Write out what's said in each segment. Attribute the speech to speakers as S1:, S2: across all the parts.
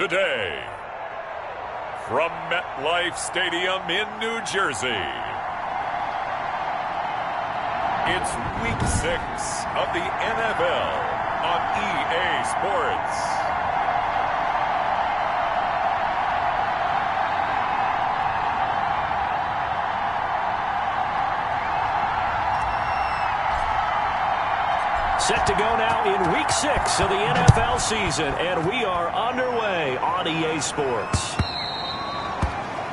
S1: today, from MetLife Stadium in New Jersey, it's Week 6 of the NFL on EA Sports.
S2: Set to go now in Week 6 of the NFL season, and we are underway on EA Sports.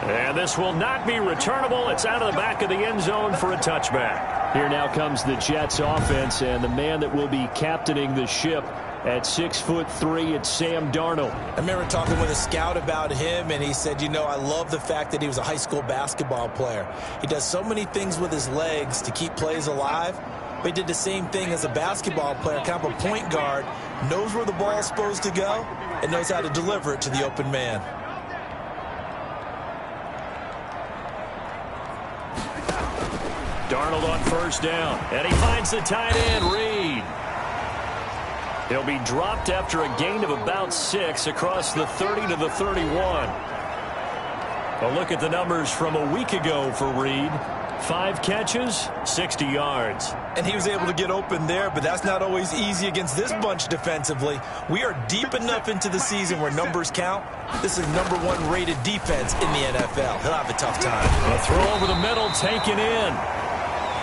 S2: And this will not be returnable. It's out of the back of the end zone for a touchback. Here now comes the Jets offense, and the man that will be captaining the ship at 6'3", it's Sam Darnold.
S3: I remember talking with a scout about him, and he said, you know, I love the fact that he was a high school basketball player. He does so many things with his legs to keep plays alive. But he did the same thing as a basketball player, kind of a point guard, knows where the ball is supposed to go, and knows how to deliver it to the open man.
S2: Darnold on first down, and he finds the tight end, Reed. He'll be dropped after a gain of about 6 across the 30 to the 31. A look at the numbers from a week ago for Reed. 5 catches, 60 yards.
S3: And he was able to get open there, but that's not always easy against this bunch defensively. We are deep enough into the season where numbers count. This is #1 rated defense in the NFL. He'll have a tough time.
S2: A throw over the middle, taken in.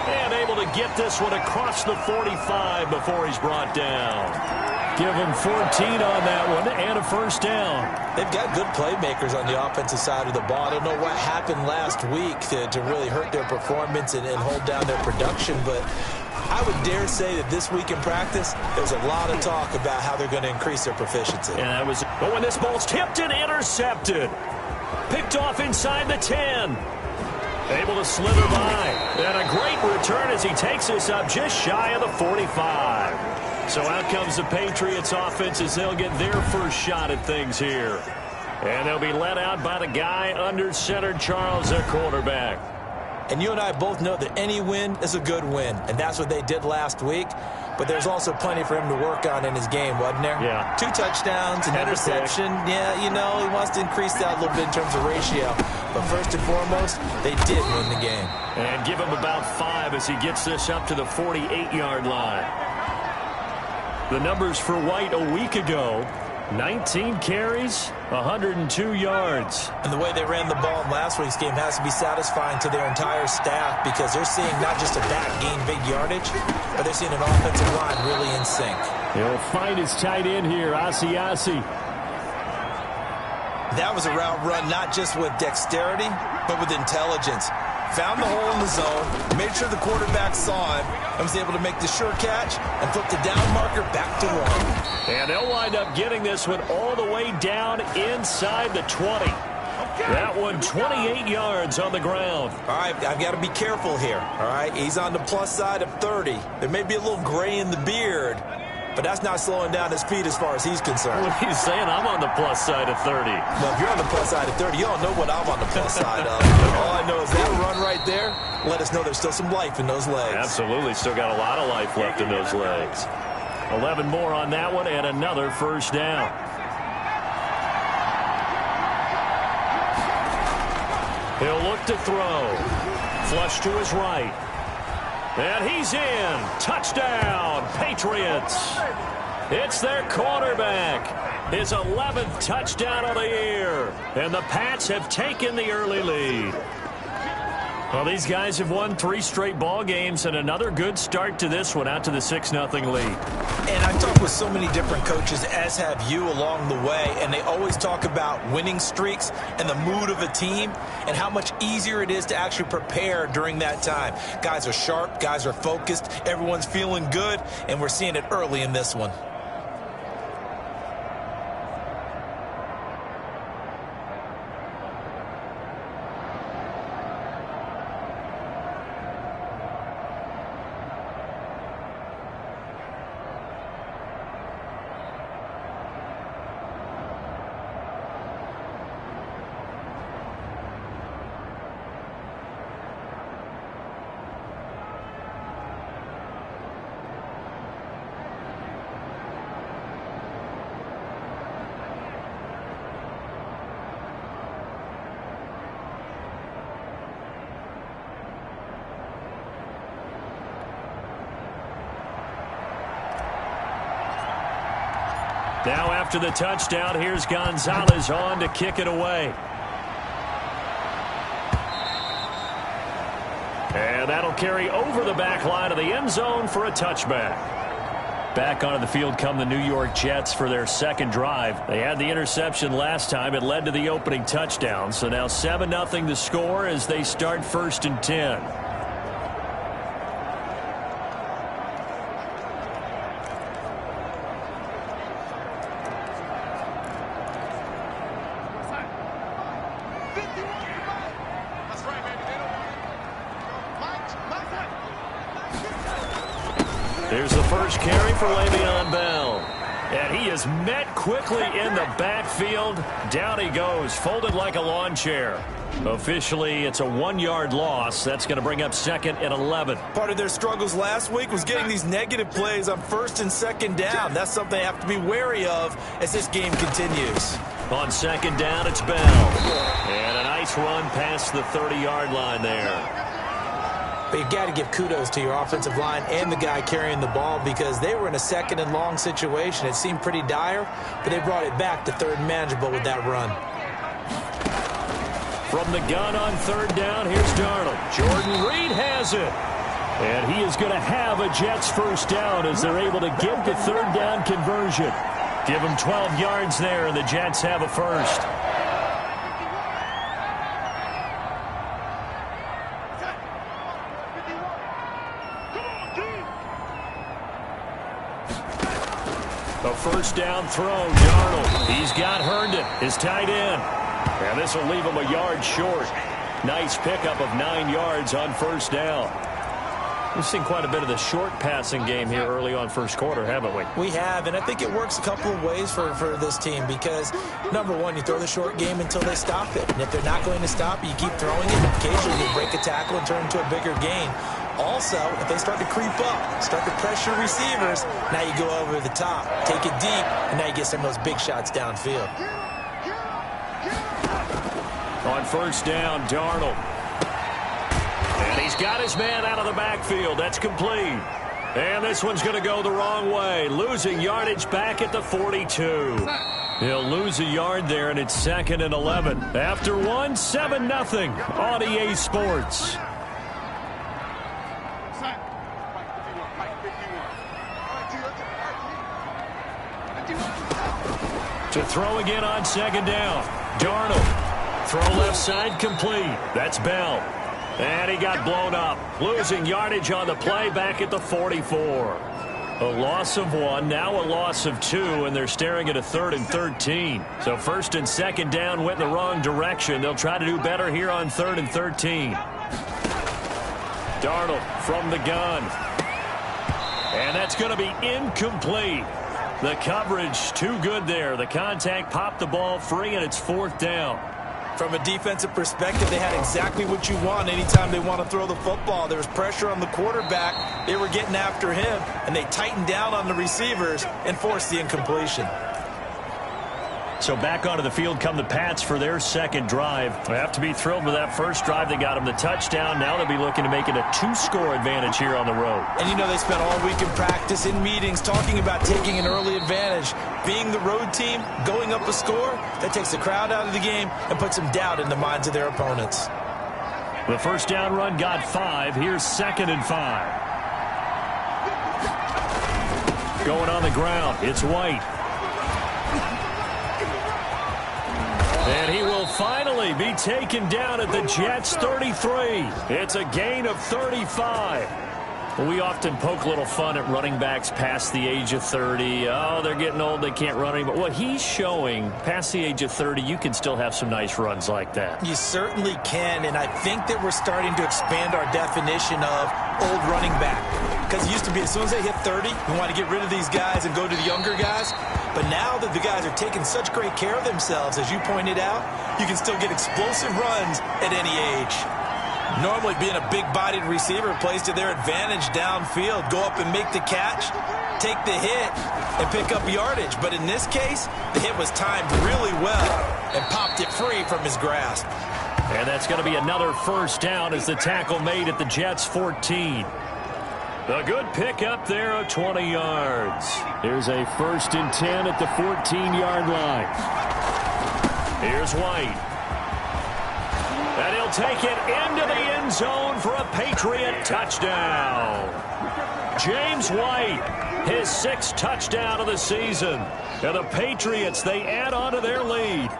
S2: And able to get this one across the 45 before he's brought down. Give him 14 on that one and a first down.
S3: They've got good playmakers on the offensive side of the ball. I don't know what happened last week to really hurt their performance and hold down their production, but I would dare say that this week in practice, there's a lot of talk about how they're going to increase their proficiency.
S2: Yeah, but when this ball's tipped and intercepted. Picked off inside the 10. Able to slither by. And a great return as he takes this up just shy of the 45. So out comes the Patriots offense as they'll get their first shot at things here. And they'll be let out by the guy under center, Charles, their quarterback.
S3: And you and I both know that any win is a good win, and that's what they did last week. But there's also plenty for him to work on in his game, wasn't there?
S2: Yeah.
S3: 2 touchdowns, an interception. Yeah, you know, he wants to increase that a little bit in terms of ratio. But first and foremost, they did win the game.
S2: And give him about 5 as he gets this up to the 48-yard line. The numbers for White a week ago, 19 carries, 102 yards.
S3: And the way they ran the ball in last week's game has to be satisfying to their entire staff because they're seeing not just a back gain big yardage, but they're seeing an offensive line really in sync.
S2: He'll find his tight end here, Asiasi.
S3: That was a route run not just with dexterity, but with intelligence. Found the hole in the zone, made sure the quarterback saw him, and was able to make the sure catch and flip the down marker back to 1.
S2: And they'll wind up getting this one all the way down inside the 20. That one 28 yards on the ground.
S3: All right, I've got to be careful here. All right, he's on the plus side of 30. There may be a little gray in the beard, but that's not slowing down his feet as far as he's concerned.
S2: What are you saying? I'm on the plus side of 30.
S3: Well, if you're on the plus side of 30, you don't know what I'm on the plus side of. All I know is that run right there let us know there's still some life in those legs.
S2: Absolutely. Still got a lot of life left in those legs. 11 more on that one and another first down. He'll look to throw. Flush to his right. And he's in. Touchdown, Patriots. It's their quarterback. His 11th touchdown of the year. And the Pats have taken the early lead. Well, these guys have won 3 straight ball games and another good start to this one out to the 6-0 lead.
S3: And I've talked with so many different coaches, as have you, along the way, and they always talk about winning streaks and the mood of a team and how much easier it is to actually prepare during that time. Guys are sharp, guys are focused, everyone's feeling good, and we're seeing it early in this one.
S2: Now after the touchdown, here's Gonzalez on to kick it away. And that'll carry over the back line of the end zone for a touchback. Back onto the field come the New York Jets for their second drive. They had the interception last time. It led to the opening touchdown. So now 7-0 the score as they start 1st and 10. Here's the first carry for Le'Veon Bell. And he is met quickly in the backfield. Down he goes, folded like a lawn chair. Officially, it's a 1-yard loss. That's going to bring up 2nd and 11.
S3: Part of their struggles last week was getting these negative plays on 1st and 2nd down. That's something they have to be wary of as this game continues.
S2: On 2nd down, it's Bell. And a nice run past the 30-yard line there.
S3: But you've got to give kudos to your offensive line and the guy carrying the ball because they were in a 2nd and long situation. It seemed pretty dire, but they brought it back to 3rd and manageable with that run.
S2: From the gun on 3rd down, here's Darnold. Jordan Reed has it. And he is going to have a Jets first down as they're able to get the 3rd down conversion. Give them 12 yards there, and the Jets have a first. A first down throw, Darnold. He's got Herndon, his tight end. And this will leave him a yard short. Nice pickup of 9 yards on 1st down. We've seen quite a bit of the short passing game here early on 1st quarter, haven't we?
S3: We have, and I think it works a couple of ways for this team because, number one, you throw the short game until they stop it. And if they're not going to stop it, you keep throwing it. Occasionally, you break a tackle and turn into a bigger gain. Also, if they start to creep up, start to pressure receivers, now you go over the top, take it deep, and now you get some of those big shots downfield.
S2: On 1st down, Darnold. And he's got his man out of the backfield. That's complete. And this one's going to go the wrong way. Losing yardage back at the 42. He'll lose a yard there, and it's 2nd and 11. After 7-0 on EA Sports. To throw again on 2nd down. Darnold. Throw left side complete. That's Bell. And he got blown up. Losing yardage on the play back at the 44. A loss of 1, now a loss of 2, and they're staring at a 3rd and 13. So 1st and 2nd down went in the wrong direction. They'll try to do better here on 3rd and 13. Darnold from the gun. And that's going to be incomplete. The coverage too good there. The contact popped the ball free, and it's 4th down.
S3: From a defensive perspective, they had exactly what you want anytime they want to throw the football. There was pressure on the quarterback. They were getting after him, and they tightened down on the receivers and forced the incompletion.
S2: So back onto the field come the Pats for their 2nd drive. They have to be thrilled with that first drive. They got them the touchdown. Now they'll be looking to make it a 2-score advantage here on the road.
S3: And you know they spent all week in practice, in meetings, talking about taking an early advantage. Being the road team, going up a score, that takes the crowd out of the game and puts some doubt in the minds of their opponents.
S2: The first down run got 5. Here's 2nd and 5. Going on the ground, it's White. And he will finally be taken down at the Jets' 33. It's a gain of 35. Well, we often poke a little fun at running backs past the age of 30. Oh, they're getting old, they can't run anymore. Well, he's showing past the age of 30, you can still have some nice runs like that.
S3: You certainly can, and I think that we're starting to expand our definition of old running back. Because it used to be as soon as they hit 30, we want to get rid of these guys and go to the younger guys. But now that the guys are taking such great care of themselves, as you pointed out, you can still get explosive runs at any age. Normally being a big-bodied receiver plays to their advantage downfield. Go up and make the catch, take the hit, and pick up yardage. But in this case, the hit was timed really well and popped it free from his grasp.
S2: And that's going to be another first down as the tackle made at the Jets' 14. A good pick up there of 20 yards. Here's a 1st and 10 at the 14-yard line. Here's White. And he'll take it into the end zone for a Patriot touchdown. James White, his 6th touchdown of the season. And the Patriots, they add on to their lead.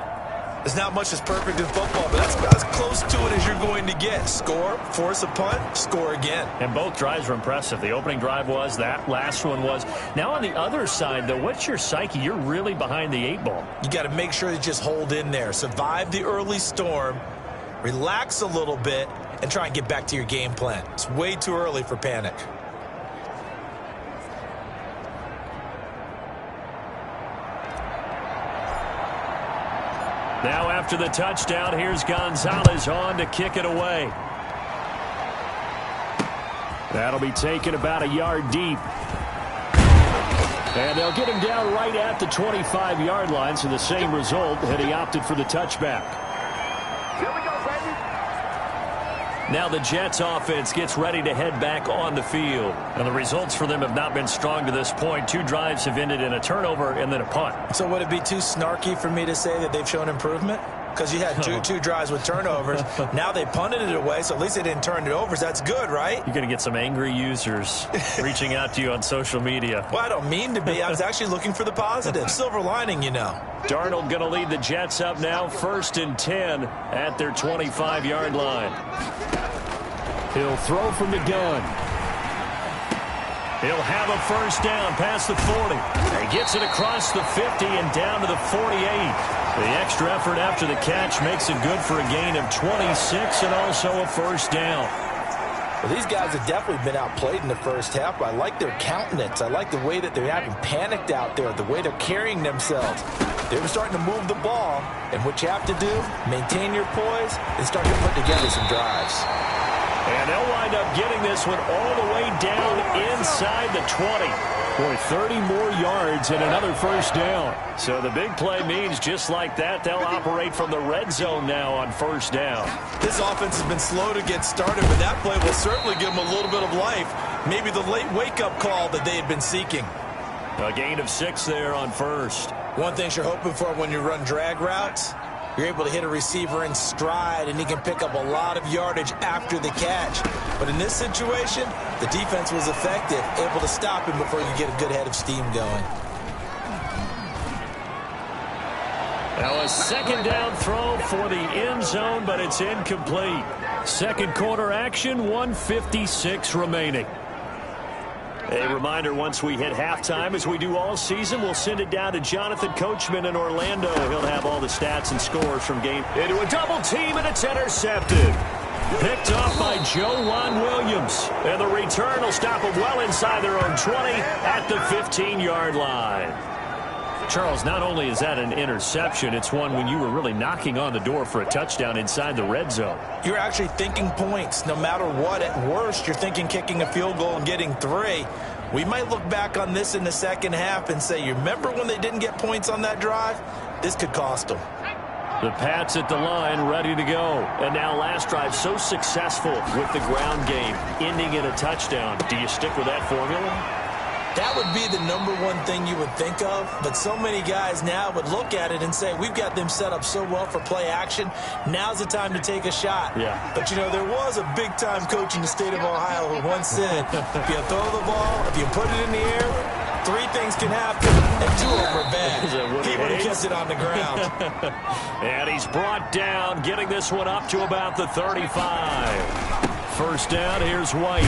S3: There's not much that's perfect in football, but that's as close to it as you're going to get. Score, force a punt, score again.
S2: And both drives were impressive. The opening drive was, that last one was. Now on the other side, though, what's your psyche? You're really behind the 8 ball.
S3: You got to make sure you just hold in there. Survive the early storm, relax a little bit, and try and get back to your game plan. It's way too early for panic.
S2: Now after the touchdown, here's Gonzalez on to kick it away. That'll be taken about a yard deep. And they'll get him down right at the 25-yard line, so the same result had he opted for the touchback.
S4: Here we go, baby.
S2: Now the Jets offense gets ready to head back on the field. And the results for them have not been strong to this point. 2 drives have ended in a turnover and then a punt.
S3: So would it be too snarky for me to say that they've shown improvement? Because you had two drives with turnovers. Now they punted it away, so at least they didn't turn it over. So that's good, right?
S2: You're going to get some angry users reaching out to you on social media.
S3: Well, I don't mean to be. I was actually looking for the positive. Silver lining, you know.
S2: Darnold going to lead the Jets up now, 1st and 10 at their 25-yard line. He'll throw from the gun. He'll have a 1st down past the 40. He gets it across the 50 and down to the 48. The extra effort after the catch makes it good for a gain of 26 and also a 1st down.
S3: Well, these guys have definitely been outplayed in the first half, but I like their countenance. I like the way that they haven't panicked out there, the way they're carrying themselves. They're starting to move the ball, and what you have to do, maintain your poise and start to put together some drives.
S2: And they'll wind up getting this one all the way down inside the 20. Boy, 30 more yards and another 1st down. So the big play means just like that, they'll operate from the red zone now on 1st down.
S3: This offense has been slow to get started, but that play will certainly give them a little bit of life. Maybe the late wake-up call that they had been seeking.
S2: A gain of 6 there on 1st.
S3: One thing you're hoping for when you run drag routes, you're able to hit a receiver in stride, and he can pick up a lot of yardage after the catch. But in this situation, the defense was effective, able to stop him before you get a good head of steam going.
S2: Now a 2nd down throw for the end zone, but it's incomplete. 2nd quarter action, 1:56 remaining. A reminder, once we hit halftime, as we do all season, we'll send it down to Jonathan Coachman in Orlando. He'll have all the stats and scores from game. Into a double team, and it's intercepted. Picked off by Joe Juan Williams. And the return will stop them well inside their own 20 at the 15-yard line. Charles, not only is that an interception, it's one when you were really knocking on the door for a touchdown inside the red zone.
S3: You're actually thinking points. No matter what, at worst, you're thinking kicking a field goal and getting 3. We might look back on this in the second half and say, you remember when they didn't get points on that drive? This could cost them.
S2: The Pats at the line, ready to go. And now last drive so successful with the ground game, ending in a touchdown. Do you stick with that formula?
S3: That would be the #1 thing you would think of, but so many guys now would look at it and say, we've got them set up so well for play action, now's the time to take a shot.
S2: Yeah.
S3: But, you know, there was a big-time coach in the state of Ohio who once said, if you throw the ball, if you put it in the air, 3 things can happen, and 2 of them are bad. People who kiss it on the ground.
S2: And he's brought down, getting this one up to about the 35. 1st down, here's White.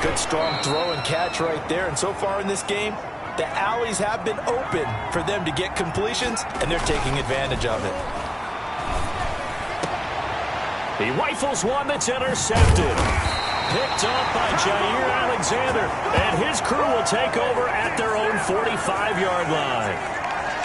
S3: Good strong throw and catch right there. And so far in this game, the alleys have been open for them to get completions, and they're taking advantage of it.
S2: He rifles one that's intercepted. Picked off by Jair Alexander, and his crew will take over at their own 45-yard line.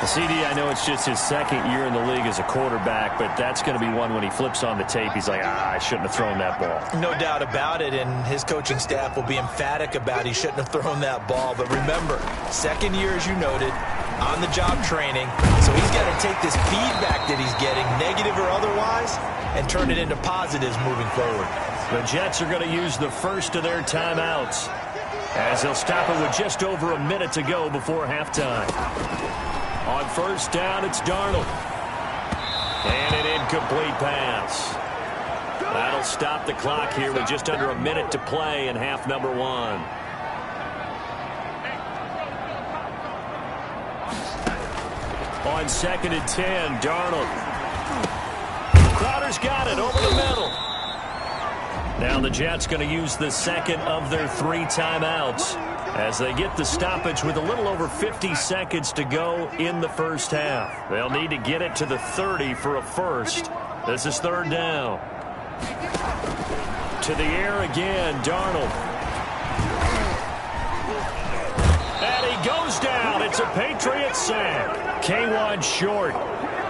S2: CD, I know it's just his 2nd year in the league as a quarterback, but that's going to be one when he flips on the tape, he's like, I shouldn't have thrown that ball.
S3: No doubt about it, and his coaching staff will be emphatic about he shouldn't have thrown that ball. But remember, 2nd year, as you noted, on-the-job training, so he's got to take this feedback that he's getting, negative or otherwise, and turn it into positives moving forward.
S2: The Jets are going to use the first of their timeouts. as he'll stop it with just over a minute to go before halftime. On first down, it's Darnold. And an incomplete pass. That'll stop the clock here with just under a minute to play in half number one. On 2nd and 10, Darnold. Crowder's got it over the middle. Now the Jets going to use the second of their 3 timeouts as they get the stoppage with a little over 50 seconds to go in the first half. They'll need to get it to the 30 for a first. This is 3rd down. To the air again, Darnold. And he goes down. It's a Patriots sack. K1 short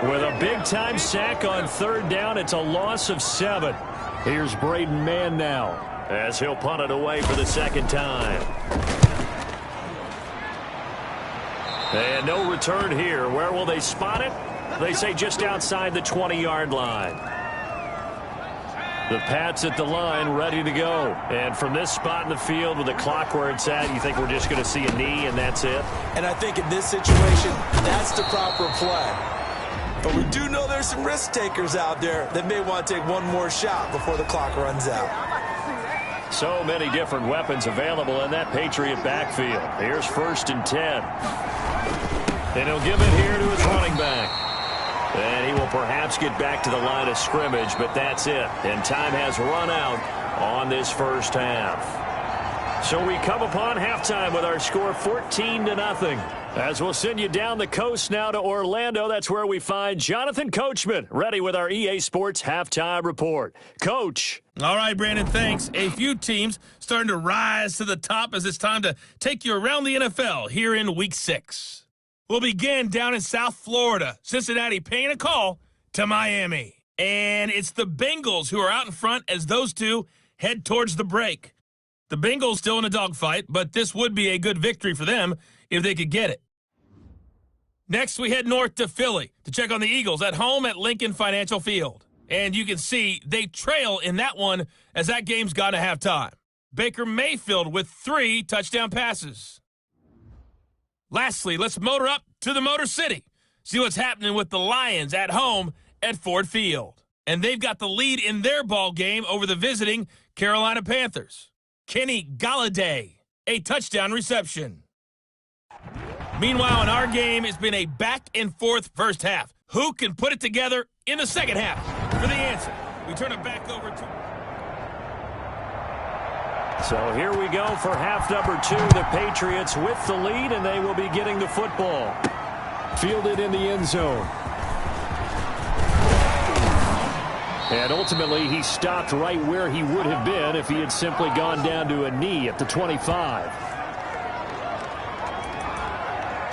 S2: with a big-time sack on 3rd down. It's a loss of 7. Here's Braden Mann now as he'll punt it away for the 2nd time. And no return here. Where will they spot it? They say just outside the 20-yard line. The Pats at the line ready to go. And from this spot in the field with the clock where it's at, you think we're just going to see a knee and that's it?
S3: And I think in this situation, that's the proper play. But we do know there's some risk takers out there that may want to take one more shot before the clock runs out.
S2: So many different weapons available in that Patriot backfield. Here's 1st and 10. And he'll give it here to his running back. And he will perhaps get back to the line of scrimmage, but that's it. And time has run out on this first half. So we come upon halftime with our score 14-0. As we'll send you down the coast now to Orlando, that's where we find Jonathan Coachman, ready with our EA Sports Halftime Report. Coach.
S5: All right, Brandon, thanks. A few teams starting to rise to the top as it's time to take you around the NFL here in Week 6. We'll begin down in South Florida. Cincinnati paying a call to Miami. And it's the Bengals who are out in front as those two head towards the break. The Bengals still in a dogfight, but this would be a good victory for them if they could get it. Next, we head north to Philly to check on the Eagles at home at Lincoln Financial Field. And you can see they trail in that one as that game's gone to halftime. Baker Mayfield with 3 touchdown passes. Lastly, let's motor up to the Motor City. See what's happening with the Lions at home at Ford Field. And they've got the lead in their ball game over the visiting Carolina Panthers. Kenny Golladay, a touchdown reception. Meanwhile, in our game, it's been a back-and-forth first half. Who can put it together in the second half? For the answer, we turn it back over to...
S2: So here we go for half number 2. The Patriots with the lead, and they will be getting the football. Fielded in the end zone. And ultimately, he stopped right where he would have been if he had simply gone down to a knee at the 25.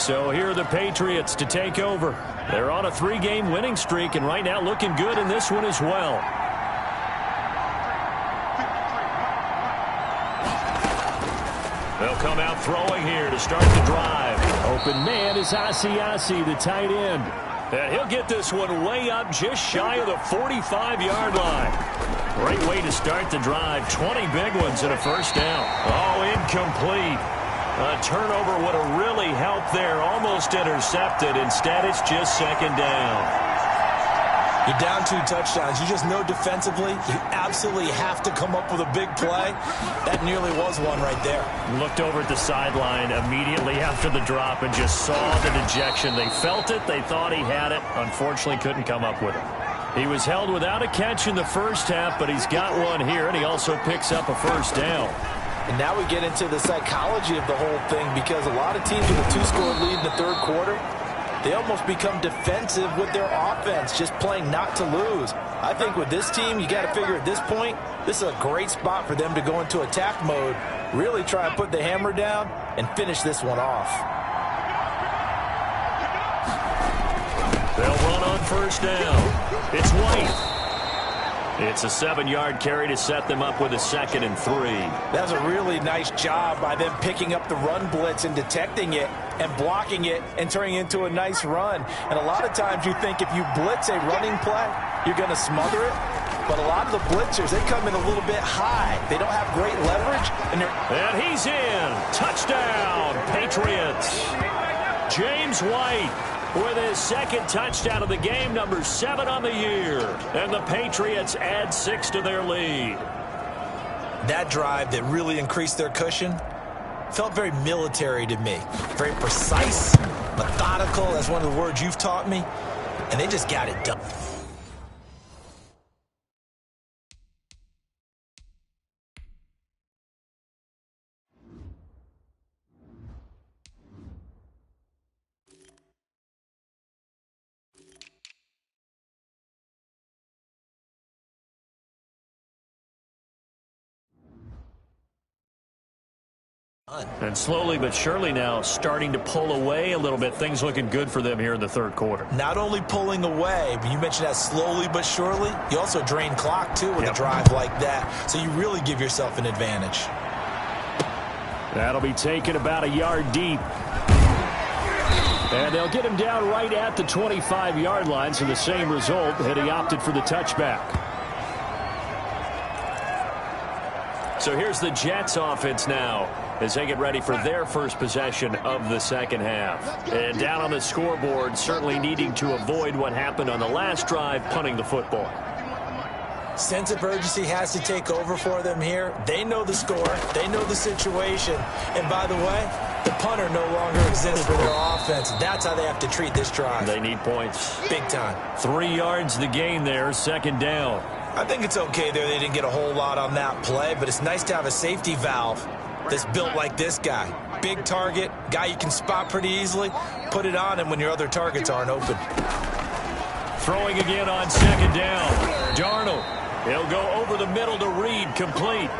S2: So here are the Patriots to take over. They're on a 3-game winning streak, and right now looking good in this one as well. They'll come out throwing here to start the drive. Open man is Asiasi, the tight end. And he'll get this one way up just shy of the 45-yard line. Great way to start the drive. 20 big ones and a first down. Oh, incomplete. A turnover would have really helped there. Almost intercepted. Instead, it's just 2nd down.
S3: You're down 2 touchdowns. You just know defensively you absolutely have to come up with a big play. That nearly was one right there.
S2: Looked over at the sideline immediately after the drop and just saw the dejection. They felt it. They thought he had it. Unfortunately, couldn't come up with it. He was held without a catch in the first half, but he's got one here, and he also picks up a first down.
S3: And now we get into the psychology of the whole thing, because a lot of teams with a 2-score lead in the 3rd quarter, they almost become defensive with their offense, just playing not to lose. I think with this team, you got to figure at this point, this is a great spot for them to go into attack mode, really try and put the hammer down and finish this one off.
S2: They'll run on first down. It's White. It's a 7-yard carry to set them up with a 2nd and 3.
S3: That was a really nice job by them picking up the run blitz and detecting it and blocking it and turning it into a nice run. And a lot of times you think if you blitz a running play, you're going to smother it. but a lot of the blitzers, they come in a little bit high. They don't have great leverage.
S2: And he's in. Touchdown, Patriots. James White with his second touchdown of the game, number 7 on the year. And the Patriots add 6 to their lead.
S3: That drive that really increased their cushion felt very military to me. Very precise, methodical, that's one of the words you've taught me. And they just got it done.
S2: And slowly but surely now starting to pull away a little bit. Things looking good for them here in the third quarter.
S3: Not only pulling away, but you mentioned that slowly but surely. You also drain clock, too, with a drive like that. So you really give yourself an advantage.
S2: That'll be taken about a yard deep. And they'll get him down right at the 25-yard line, so the same result, and he opted for the touchback. So here's the Jets offense now as they get ready for their first possession of the second half. And down on the scoreboard, certainly needing to avoid what happened on the last drive, punting the football.
S3: Sense of urgency has to take over for them here. They know the score. They know the situation. And by the way, the punter no longer exists for their offense. That's how they have to treat this drive.
S2: They need points.
S3: Big time.
S2: 3 yards the gain there, second down.
S3: I think it's okay there. They didn't get a whole lot on that play, but it's nice to have a safety valve that's built like this guy. Big target, guy you can spot pretty easily. Put it on him when your other targets aren't open.
S2: Throwing again on second down. Darnold. He'll go over the middle to Reed, complete.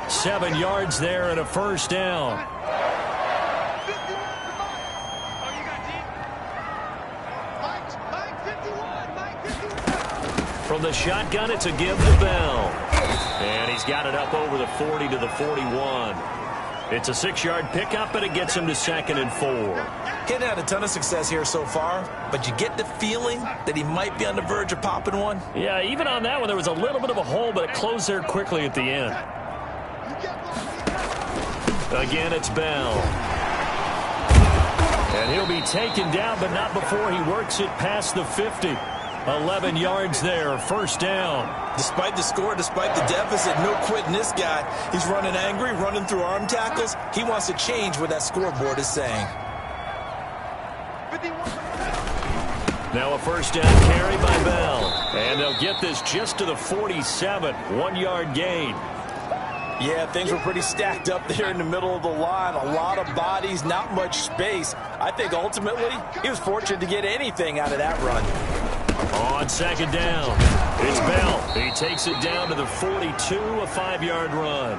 S2: 7 yards there and a first down. From the shotgun, it's a give to Bell. And he's got it up over the 40 to the 41. It's a 6-yard pickup, and it gets him to 2nd and 4.
S3: He hasn't had a ton of success here so far, but you get the feeling that he might be on the verge of popping one.
S2: Yeah, even on that one, there was a little bit of a hole, but it closed there quickly at the end. Again, it's Bell. And he'll be taken down, but not before he works it past the 50. 11 yards there, first down.
S3: Despite the score, despite the deficit, no quitting this guy. He's running angry, running through arm tackles. He wants to change what that scoreboard is saying.
S2: Now a first down carry by Bell. And they'll get this just to the 47, 1-yard gain.
S3: Yeah, things were pretty stacked up there in the middle of the line. A lot of bodies, not much space. I think ultimately he was fortunate to get anything out of that run.
S2: On second down, it's Bell. He takes it down to the 42, a 5-yard run.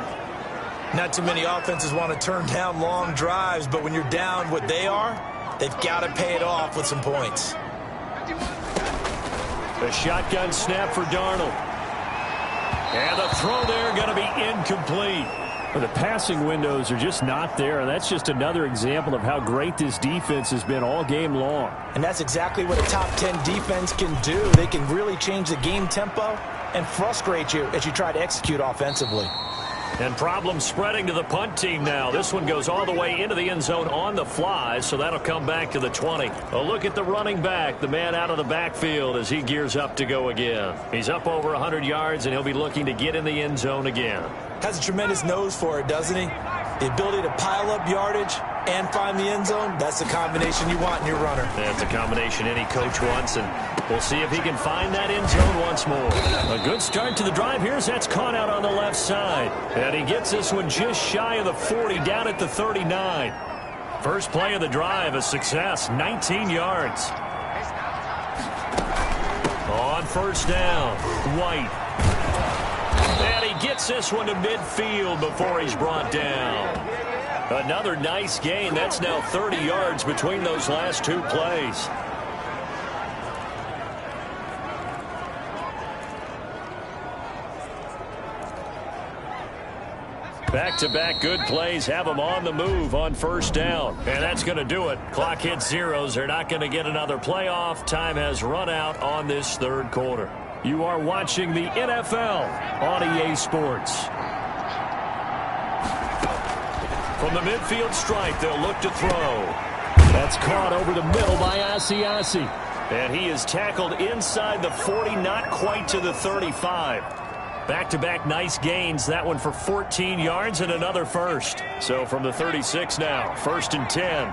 S3: Not too many offenses want to turn down long drives, but when you're down what they are, they've got to pay it off with some points.
S2: The shotgun snap for Darnold. And the throw there going to be incomplete. But the passing windows are just not there, and that's just another example of how great this defense has been all game long.
S3: And that's exactly what a top 10 defense can do. They can really change the game tempo and frustrate you as you try to execute offensively.
S2: And problems spreading to the punt team now. This one goes all the way into the end zone on the fly, so that'll come back to the 20. A look at the running back, the man out of the backfield as he gears up to go again. He's up over 100 yards, and he'll be looking to get in the end zone again.
S3: Has a tremendous nose for it, doesn't he? The ability to pile up yardage and find the end zone, that's the combination you want in your runner.
S2: That's a combination any coach wants, and we'll see if he can find that end zone once more. A good start to the drive here as that's caught out on the left side. And he gets this one just shy of the 40, down at the 39. First play of the drive, a success, 19 yards. On first down, White. And he gets this one to midfield before he's brought down. Another nice gain. That's now 30 yards between those last 2 plays. Back-to-back good plays have them on the move on first down. And that's going to do it. Clock hits zeros. They're not going to get another playoff. Time has run out on this third quarter. You are watching the NFL on EA Sports. From the midfield stripe, they'll look to throw. That's caught over the middle by Asiasi. And he is tackled inside the 40, not quite to the 35. Back-to-back nice gains. That one for 14 yards and another first. So from the 36 now, 1st and 10.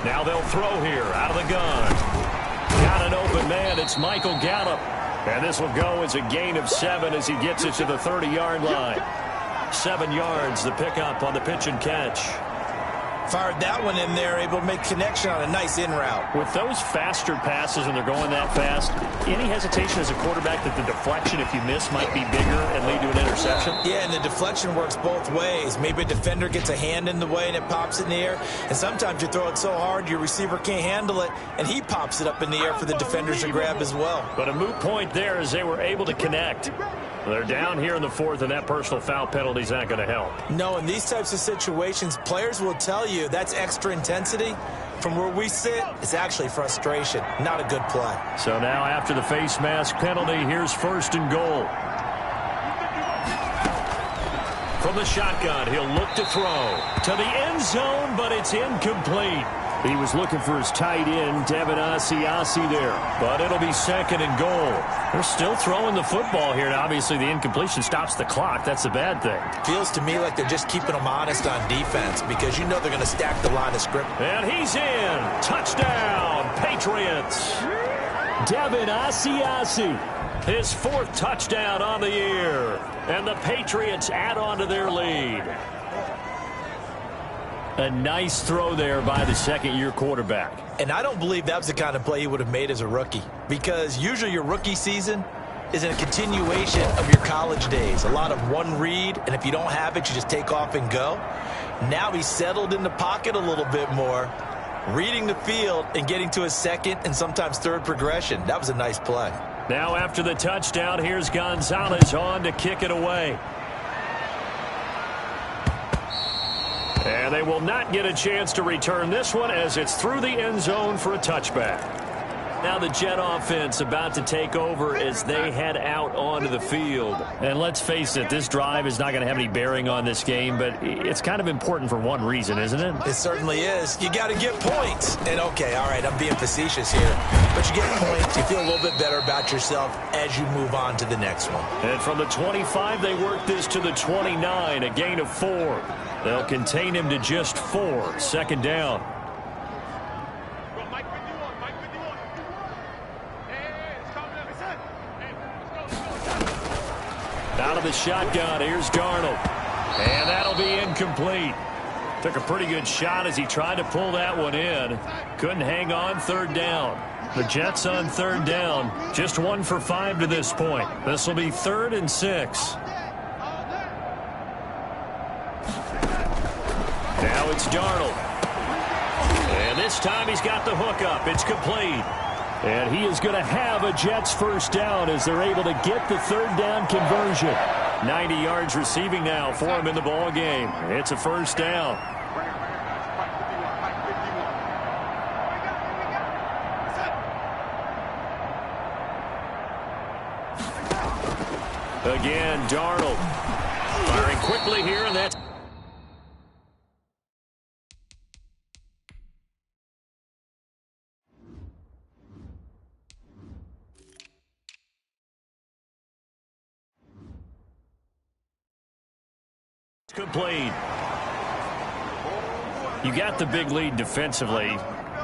S2: Now they'll throw here out of the gun. Got an open man. It's Michael Gallup. And this will go as a gain of 7 as he gets it to the 30-yard line. 7 yards, the pickup on the pitch and catch.
S3: Fired that one in there, able to make connection on a nice in route.
S2: With those faster passes when they're going that fast, any hesitation as a quarterback that the deflection, if you miss, might be bigger and lead to an interception?
S3: Yeah, and the deflection works both ways. Maybe a defender gets a hand in the way and it pops in the air. And sometimes you throw it so hard your receiver can't handle it, and he pops it up in the air for the defenders to grab as well.
S2: But a moot point there as they were able to connect. They're down here in the 4th, and that personal foul penalty is not going to help.
S3: No, in these types of situations, players will tell you that's extra intensity. From where we sit, it's actually frustration, not a good play.
S2: So now after the face mask penalty, here's 1st and goal. From the shotgun, he'll look to throw to the end zone, but it's incomplete. He was looking for his tight end, Devin Asiasi there. But it'll be 2nd and goal. They're still throwing the football here, and obviously the incompletion stops the clock. That's a bad thing.
S3: Feels to me like they're just keeping them honest on defense because you know they're going to stack the line of scrimmage.
S2: And he's in. Touchdown, Patriots. Devin Asiasi, his 4th touchdown on the year. And the Patriots add on to their lead. A nice throw there by the second-year quarterback.
S3: And I don't believe that was the kind of play he would have made as a rookie, because usually your rookie season is in a continuation of your college days. A lot of one read, and if you don't have it, you just take off and go. Now he's settled in the pocket a little bit more, reading the field and getting to his 2nd and sometimes 3rd progression. That was a nice play.
S2: Now after the touchdown, here's Gonzalez on to kick it away. And they will not get a chance to return this one as it's through the end zone for a touchback. Now the Jet offense about to take over as they head out onto the field. And let's face it, this drive is not going to have any bearing on this game, but it's kind of important for one reason, isn't it?
S3: It certainly is. You got to get points. And okay, all right, I'm being facetious here, but you get points, you feel a little bit better about yourself as you move on to the next one.
S2: And from the 25, they work this to the 29, a gain of 4. They'll contain him to just 4, 2nd down. Out of the shotgun, here's Darnold. And that'll be incomplete. Took a pretty good shot as he tried to pull that one in. Couldn't hang on, 3rd down. The Jets on 3rd down. Just 1 for 5 to this point. This will be 3rd and 6. Now it's Darnold. And this time he's got the hook up. It's complete. And he is going to have a Jets 1st down as they're able to get the 3rd down conversion. 90 yards receiving now for him in the ball game. It's a 1st down. Again, Darnold firing quickly here, and that's complete. You got the big lead defensively.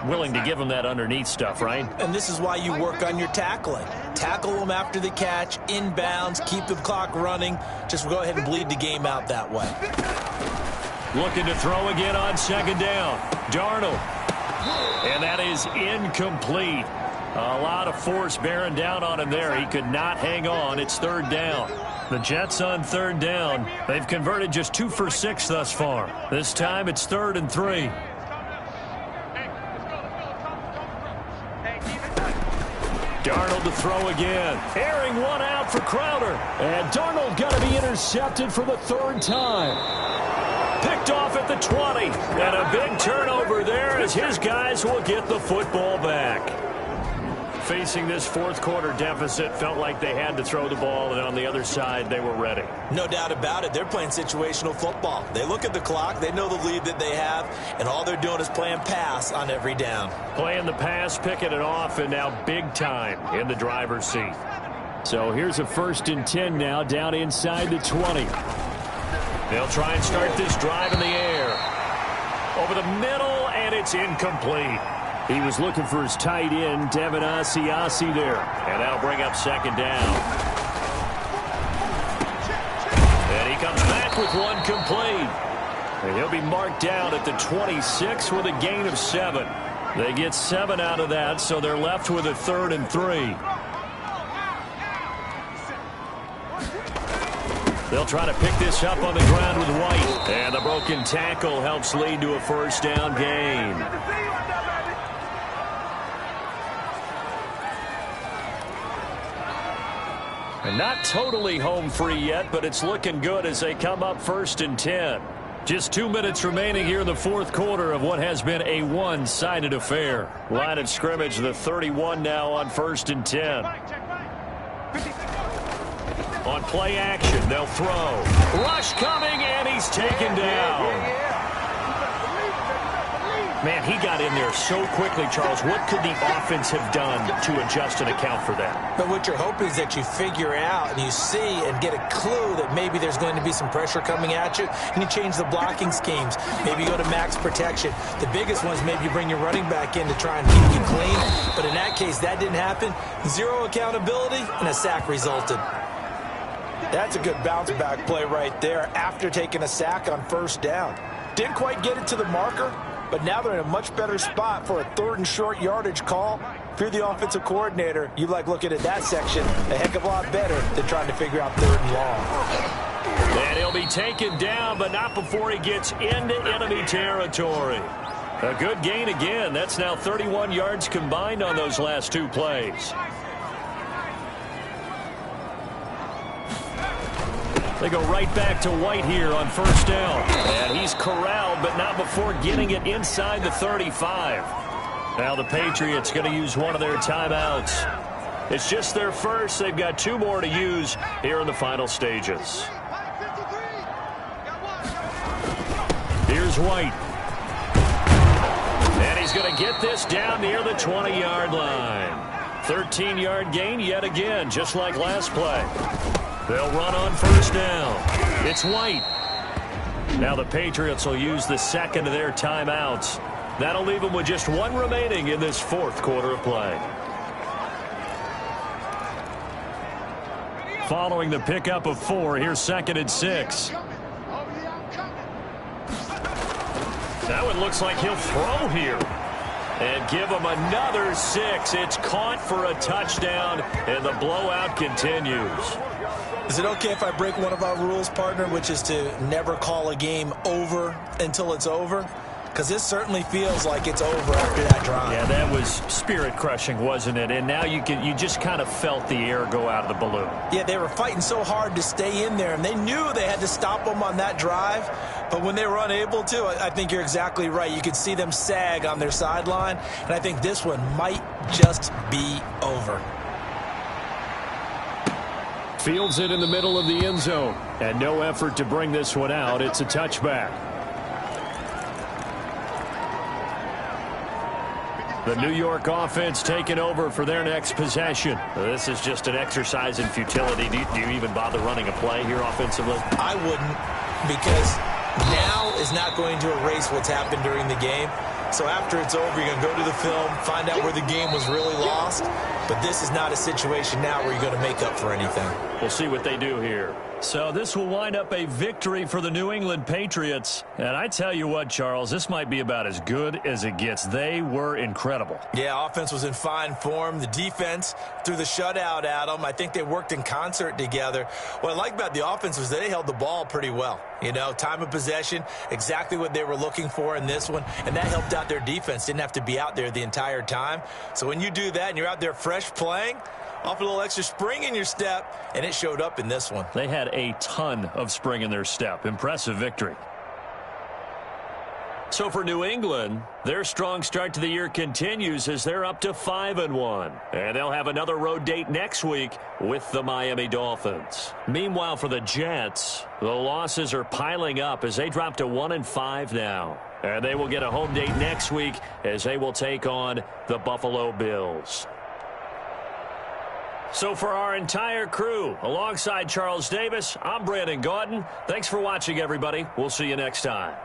S2: Willing to give them that underneath stuff, right?
S3: And this is why you work on your tackling. Tackle them after the catch, inbounds, keep the clock running. Just go ahead and bleed the game out that way.
S2: Looking to throw again on 2nd down. Darnold. And that is incomplete. A lot of force bearing down on him there. He could not hang on. It's 3rd down. The Jets on 3rd down. They've converted just 2 for 6 thus far. This time it's 3rd and 3. Darnold to throw again. Airing one out for Crowder. And Darnold got to be intercepted for the 3rd time. Picked off at the 20. And a big turnover there as his guys will get the football back. facing this fourth quarter deficit, felt like they had to throw the ball, and on the other side, they were ready.
S3: No doubt about it. They're playing situational football. They look at the clock, they know the lead that they have, and all they're doing is playing pass on every down.
S2: Playing the pass, picking it off, and now big time in the driver's seat. So here's a 1st and 10 now, down inside the 20. They'll try and start this drive in the air. Over the middle, and it's incomplete. He was looking for his tight end, Devin Asiasi there. And that'll bring up 2nd down. And he comes back with one complete. And he'll be marked down at the 26 with a gain of 7. They get 7 out of that, so they're left with a 3rd and 3. They'll try to pick this up on the ground with White. And the broken tackle helps lead to a 1st down gain. And not totally home free yet, but it's looking good as they come up 1st and 10. Just 2 minutes remaining here in the fourth quarter of what has been a one-sided affair. Line of scrimmage, the 31 now on 1st and 10. On play action, they'll throw. Rush coming, and he's taken down. Man, he got in there so quickly, Charles. What could the offense have done to adjust and account for that?
S3: But what you're hoping is that you figure out and you see and get a clue that maybe there's going to be some pressure coming at you, and you change the blocking schemes. Maybe you go to max protection. The biggest one is maybe you bring your running back in to try and keep you clean. But in that case, that didn't happen. 0 accountability, and a sack resulted. That's a good bounce-back play right there after taking a sack on 1st down. Didn't quite get it to the marker, but now they're in a much better spot for a 3rd and short yardage call. If you're the offensive coordinator, you like looking at that section a heck of a lot better than trying to figure out 3rd and long.
S2: And he'll be taken down, but not before he gets into enemy territory. A good gain again. That's now 31 yards combined on those last 2 plays. They go right back to White here on 1st down. And he's corralled, but not before getting it inside the 35. Now the Patriots going to use one of their timeouts. It's just their first. They've got 2 more to use here in the final stages. Here's White. And he's going to get this down near the 20-yard line. 13-yard gain yet again, just like last play. They'll run on 1st down. It's White. Now the Patriots will use the 2nd of their timeouts. That'll leave them with just 1 remaining in this fourth quarter of play. Following the pickup of 4, here's 2nd and 6. That one looks like he'll throw here. And give him another 6. It's caught for a touchdown, and the blowout continues.
S3: Is it okay if I break one of our rules, partner, which is to never call a game over until it's over? Because this certainly feels like it's over after that drive.
S2: Yeah, that was spirit-crushing, wasn't it? And now you just kind of felt the air go out of the balloon.
S3: Yeah, they were fighting so hard to stay in there, and they knew they had to stop them on that drive. But when they were unable to, I think you're exactly right. You could see them sag on their sideline, and I think this one might just be over.
S2: Fields it in the middle of the end zone, and no effort to bring this one out. It's a touchback. The New York offense taking over for their next possession. This is just an exercise in futility. Do you even bother running a play here offensively?
S3: I wouldn't, because now is not going to erase what's happened during the game. So after it's over, you're going to go to the film, find out where the game was really lost. But this is not a situation now where you're going to make up for anything.
S2: We'll see what they do here. So this will wind up a victory for the New England Patriots. And I tell you what, Charles, this might be about as good as it gets. They were incredible.
S3: Yeah, offense was in fine form. The defense threw the shutout at them. I think they worked in concert together. What I like about the offense was they held the ball pretty well. You know, time of possession, exactly what they were looking for in this one. And that helped out their defense. Didn't have to be out there the entire time. So when you do that and you're out there fresh playing, off a little extra spring in your step, and it showed up in this one.
S2: They had a ton of spring in their step. Impressive victory. So for New England, their strong start to the year continues as they're up to 5-1. And they'll have another road date next week with the Miami Dolphins. Meanwhile, for the Jets, the losses are piling up as they drop to 1-5 now. And they will get a home date next week as they will take on the Buffalo Bills. So for our entire crew, alongside Charles Davis, I'm Brandon Gaudin. Thanks for watching, everybody. We'll see you next time.